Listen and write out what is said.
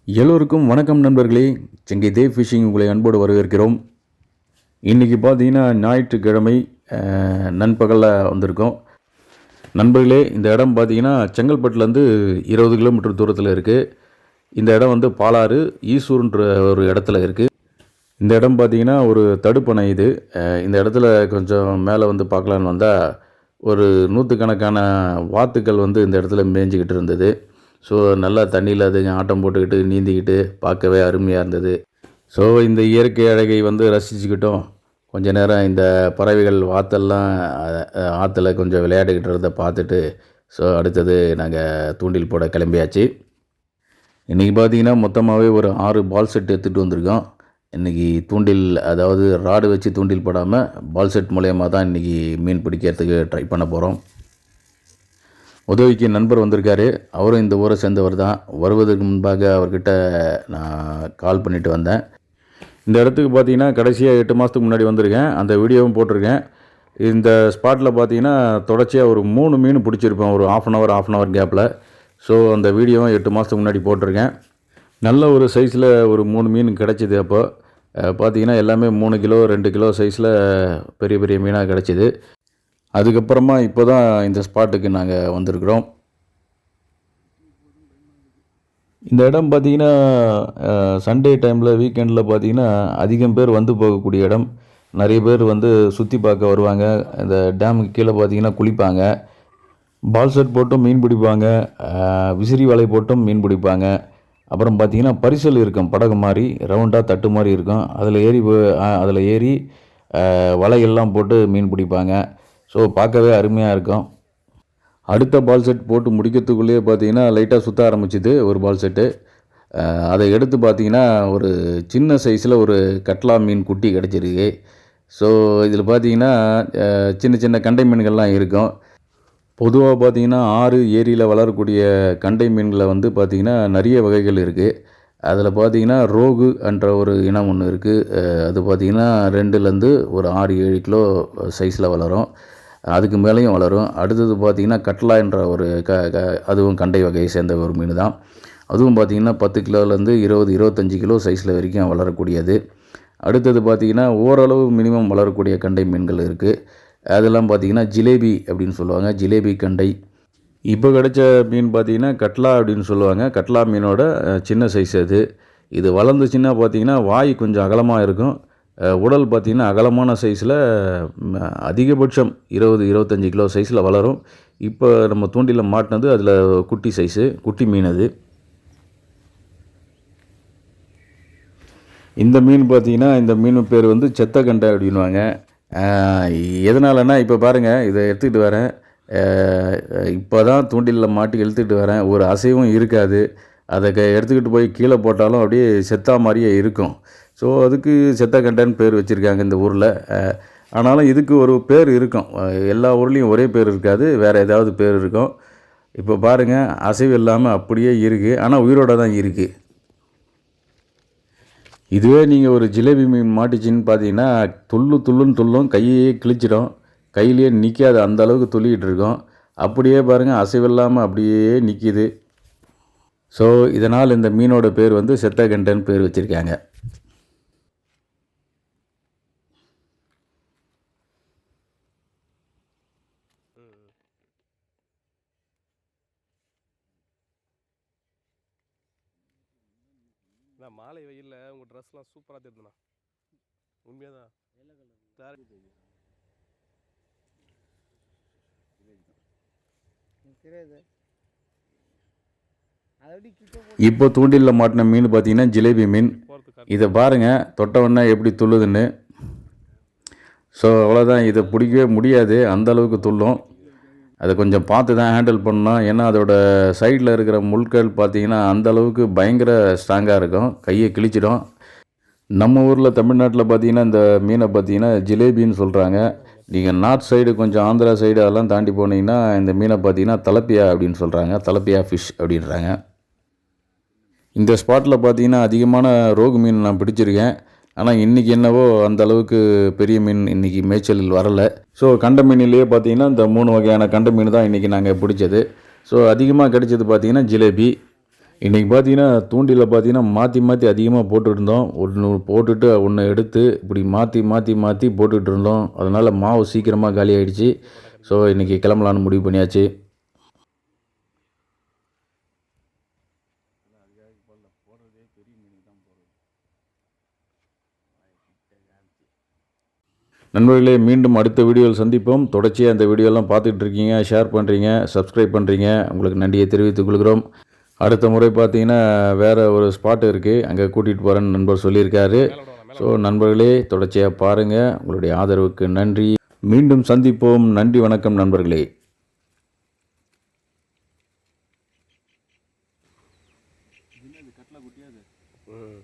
எல்லோருக்கும் வணக்கம் நண்பர்களே. செங்கை தேவ் ஃபிஷிங் உங்களை அன்போடு வரவேற்கிறோம். இன்றைக்கி பார்த்தீங்கன்னா ஞாயிற்றுக்கிழமை நண்பகலில் வந்திருக்கோம். நண்பர்களே, இந்த இடம் பார்த்தீங்கன்னா செங்கல்பட்டுலேருந்து 20 கிலோமீட்டர் தூரத்தில் இருக்குது. இந்த இடம் வந்து பாலாறு ஈசூர்ன்ற ஒரு இடத்துல இருக்குது. இந்த இடம் பார்த்தீங்கன்னா ஒரு தடுப்பணை. இந்த இடத்துல கொஞ்சம் மேலே வந்து பார்க்கலான்னு வந்தால் ஒரு நூற்றுக்கணக்கான வாத்துக்கள் வந்து இந்த இடத்துல மேய்ஞ்சிக்கிட்டு இருந்தது. ஸோ நல்லா தண்ணியில் அதுங்க ஆட்டம் போட்டுக்கிட்டு நீந்திக்கிட்டு பார்க்கவே அருமையாக இருந்தது. ஸோ இந்த இயற்கை அழகை வந்து ரசிச்சுக்கிட்டோம். கொஞ்ச நேரம் இந்த பறவைகள் வாத்தெல்லாம் ஆற்றுல கொஞ்சம் விளையாடிக்கிட்டு இருந்ததை பார்த்துட்டு ஸோ அடுத்தது நாங்கள் தூண்டில் போட கிளம்பியாச்சு. இன்றைக்கி பார்த்திங்கன்னா மொத்தமாகவே ஒரு 6 பால் செட் எடுத்துகிட்டு வந்திருக்கோம். இன்றைக்கி தூண்டில், அதாவது ராடு வச்சு தூண்டில் போடாமல் பால் செட் மூலயமா தான் இன்றைக்கி மீன் பிடிக்கிறதுக்கு ட்ரை பண்ண போகிறோம். உதவிக்கு நண்பர் வந்திருக்காரு. அவரும் இந்த ஊரை சேர்ந்தவர் தான். வருவதற்கு முன்பாக அவர்கிட்ட நான் கால் பண்ணிவிட்டு வந்தேன். இந்த இடத்துக்கு பார்த்தீங்கன்னா கடைசியாக 8 மாதத்துக்கு முன்னாடி வந்திருக்கேன். அந்த வீடியோவும் போட்டிருக்கேன். இந்த ஸ்பாட்டில் பார்த்தீங்கன்னா தொடர்ச்சியாக ஒரு 3 மீன் பிடிச்சிருப்பேன் ஒரு ஆஃப் அன் ஹவர் கேப்பில். ஸோ அந்த வீடியோவும் 8 மாதத்துக்கு முன்னாடி போட்டிருக்கேன். நல்ல ஒரு சைஸில் ஒரு 3 மீன் கிடச்சிது. அப்போ பார்த்தீங்கன்னா எல்லாமே 3 கிலோ 2 கிலோ சைஸில் பெரிய பெரிய மீனாக கிடச்சிது. அதுக்கப்புறமா இப்போ தான் இந்த ஸ்பாட்டுக்கு நாங்கள் வந்திருக்கிறோம். இந்த இடம் பார்த்திங்கன்னா சண்டே டைமில், வீக்கெண்டில் பார்த்திங்கன்னா அதிகம் பேர் வந்து போகக்கூடிய இடம். நிறைய பேர் வந்து சுற்றி பார்க்க வருவாங்க. இந்த டேமுக்கு கீழே பார்த்திங்கன்னா குளிப்பாங்க, பால் செட் போட்டும் மீன் பிடிப்பாங்க, விசிறி வலை போட்டும் மீன் பிடிப்பாங்க. அப்புறம் பார்த்திங்கன்னா பரிசல் இருக்கும், படகு மாதிரி ரவுண்டாக தட்டு மாதிரி இருக்கும். அதில் ஏறி வலையெல்லாம் போட்டு மீன் பிடிப்பாங்க. ஸோ பார்க்கவே அருமையாக இருக்கும். அடுத்த பால் செட் போட்டு முடிக்கிறதுக்குள்ளேயே பார்த்தீங்கன்னா லைட்டாக சுற்ற ஆரம்பிச்சிது ஒரு பால் செட்டு. அதை எடுத்து பார்த்தீங்கன்னா ஒரு சின்ன சைஸில் ஒரு கட்லா மீன் குட்டி கிடச்சிருக்கு. ஸோ இதில் பார்த்தீங்கன்னா சின்ன சின்ன கண்டை மீன்கள்லாம் இருக்கும். பொதுவாக பார்த்தீங்கன்னா ஆறு ஏரியில் வளரக்கூடிய கண்டை மீன்களை வந்து பார்த்திங்கன்னா நிறைய வகைகள் இருக்குது. அதில் பார்த்திங்கன்னா ரோகு என்ற ஒரு இனம் ஒன்று இருக்குது. அது பார்த்திங்கன்னா 2லேருந்து ஒரு 6-7 கிலோ சைஸில் வளரும். அதுக்கு மேலேயும் வளரும். அடுத்தது பார்த்திங்கன்னா கட்லா என்ற ஒரு அதுவும் கண்டை வகையை சேர்ந்த ஒரு மீன் தான். அதுவும் பார்த்திங்கன்னா 10 கிலோலேருந்து 20-25 கிலோ சைஸில் வரைக்கும் வளரக்கூடியது. அடுத்தது பார்த்திங்கன்னா ஓரளவு மினிமம் வளரக்கூடிய கண்டை மீன்கள் இருக்குது. அதெல்லாம் பார்த்திங்கன்னா ஜிலேபி அப்படின்னு சொல்லுவாங்க, ஜிலேபி கண்டை. இப்போ கிடைச்ச மீன் பார்த்திங்கன்னா கட்லா அப்படின்னு சொல்லுவாங்க. கட்லா மீனோட சின்ன சைஸ் அது. இது வளர்ந்துச்சுன்னா பார்த்திங்கன்னா வாய் கொஞ்சம் அகலமாக இருக்கும். உடல் பார்த்திங்கன்னா அகலமான சைஸில் அதிகபட்சம் 20-25 கிலோ சைஸில் வளரும். இப்போ நம்ம தூண்டில் மாட்டினது அதில் குட்டி சைஸு, குட்டி மீன் அது. இந்த மீன் பார்த்திங்கன்னா இந்த மீன் பேர் வந்து செத்தகண்டை அப்படின்வாங்க. எதனாலன்னா இப்போ பாருங்கள், இதை எடுத்துக்கிட்டு வரேன். இப்போ தான் தூண்டிலில் மாட்டி இழுத்துக்கிட்டு வரேன். ஒரு அசைவும் இருக்காது. அதை எடுத்துக்கிட்டு போய் கீழே போட்டாலும் அப்படியே செத்தா மாதிரியே இருக்கும். ஸோ அதுக்கு செத்தகண்டைன்னு பேர் வச்சுருக்காங்க இந்த ஊரில். ஆனாலும் இதுக்கு ஒரு பேர் இருக்கும். எல்லா ஊர்லேயும் ஒரே பேர் இருக்காது, வேறு ஏதாவது பேர் இருக்கும். இப்போ பாருங்கள், அசைவு இல்லாமல் அப்படியே இருக்குது, ஆனால் உயிரோடு தான் இருக்குது. இதுவே நீங்கள் ஒரு ஜிலேபி மீன் மாட்டிச்சின்னு பார்த்தீங்கன்னா துள்ளுன்னு துள்ளும், கையே கிழிச்சிடும், கையிலேயே நிற்காது, அந்த அளவுக்கு துள்ளிக்கிட்டு இருக்கும். அப்படியே பாருங்கள், அசைவில்லாமல் அப்படியே நிற்கிது. ஸோ இதனால் இந்த மீனோட பேர் வந்து செத்தகண்டைன்னு பேர் வச்சுருக்காங்க. மாலை வெயில்ல உங்க ட்ரெஸ்லாம் சூப்பரா தெரியுதுண்ணா. உண்மையாதான் இப்போ தூண்டிலில் மாட்டின மீன் பார்த்தீங்கன்னா ஜிலேபி மீன். இதை பாருங்கள், தொட்டவொன்னே எப்படி துள்ளுதுன்னு. ஸோ அவ்வளோதான், இதை பிடிக்கவே முடியாது, அந்தளவுக்கு துள்ளும். அதை கொஞ்சம் பார்த்து தான் ஹேண்டில் பண்ணணும். ஏன்னா அதோட சைடில் இருக்கிற முள்கள் பார்த்திங்கன்னா அந்தளவுக்கு பயங்கர ஸ்ட்ராங்காக இருக்கும், கையை கிழிச்சிடும். நம்ம ஊரில் தமிழ்நாட்டில் பார்த்திங்கன்னா இந்த மீனை பார்த்திங்கன்னா ஜிலேபின்னு சொல்கிறாங்க. நீங்கள் நார்த் சைடு, கொஞ்சம் ஆந்திரா சைடு அதெல்லாம் தாண்டி போனீங்கன்னா இந்த மீனை பார்த்திங்கன்னா தலப்பியா அப்படின்னு சொல்கிறாங்க, தலப்பியா ஃபிஷ் அப்படின்றாங்க. இந்த ஸ்பாட்டில் பார்த்திங்கன்னா அதிகமான ரோகு மீன் நான் பிடிச்சிருக்கேன். ஆனால் இன்றைக்கி என்னவோ அந்த அளவுக்கு பெரிய மீன் இன்றைக்கி மேய்ச்சலில் வரலை. ஸோ கண்ட மீனிலேயே பார்த்திங்கன்னா இந்த 3 வகையான கண்ட மீன் தான் இன்றைக்கி நாங்கள் பிடிச்சது. ஸோ அதிகமாக கிடைச்சது பார்த்திங்கன்னா ஜிலேபி. இன்றைக்கி பார்த்தீங்கன்னா தூண்டில பார்த்தீங்கன்னா மாற்றி மாற்றி அதிகமாக போட்டுருந்தோம். ஒன்று போட்டுட்டு ஒன்று எடுத்து இப்படி மாற்றி மாற்றி மாற்றி போட்டுட்டு இருந்தோம். அதனால் மாவு சீக்கிரமாக காலி ஆயிடுச்சு. ஸோ இன்றைக்கி கிளம்பலான்னு முடிவு பண்ணியாச்சு. நண்பர்களே, மீண்டும் அடுத்த வீடியோவில் சந்திப்போம். தொடர்ச்சியாக இந்த வீடியோலாம் பார்த்துட்டு இருக்கீங்க, ஷேர் பண்ணுறீங்க, சப்ஸ்கிரைப் பண்ணுறீங்க. உங்களுக்கு நன்றியை தெரிவித்துக் கொள்கிறோம். அடுத்த முறை பார்த்தீங்கன்னா வேறு ஒரு ஸ்பாட் இருக்குது, அங்கே கூட்டிகிட்டு போகிறேன்னு நண்பர் சொல்லியிருக்காரு. மேலே விடுவாண்ணா மேலே ஸோ நண்பர்களே, தொடர்ச்சியாக பாருங்கள். உங்களுடைய ஆதரவுக்கு நன்றி. மீண்டும் சந்திப்போம். நன்றி, வணக்கம் நண்பர்களே. ம்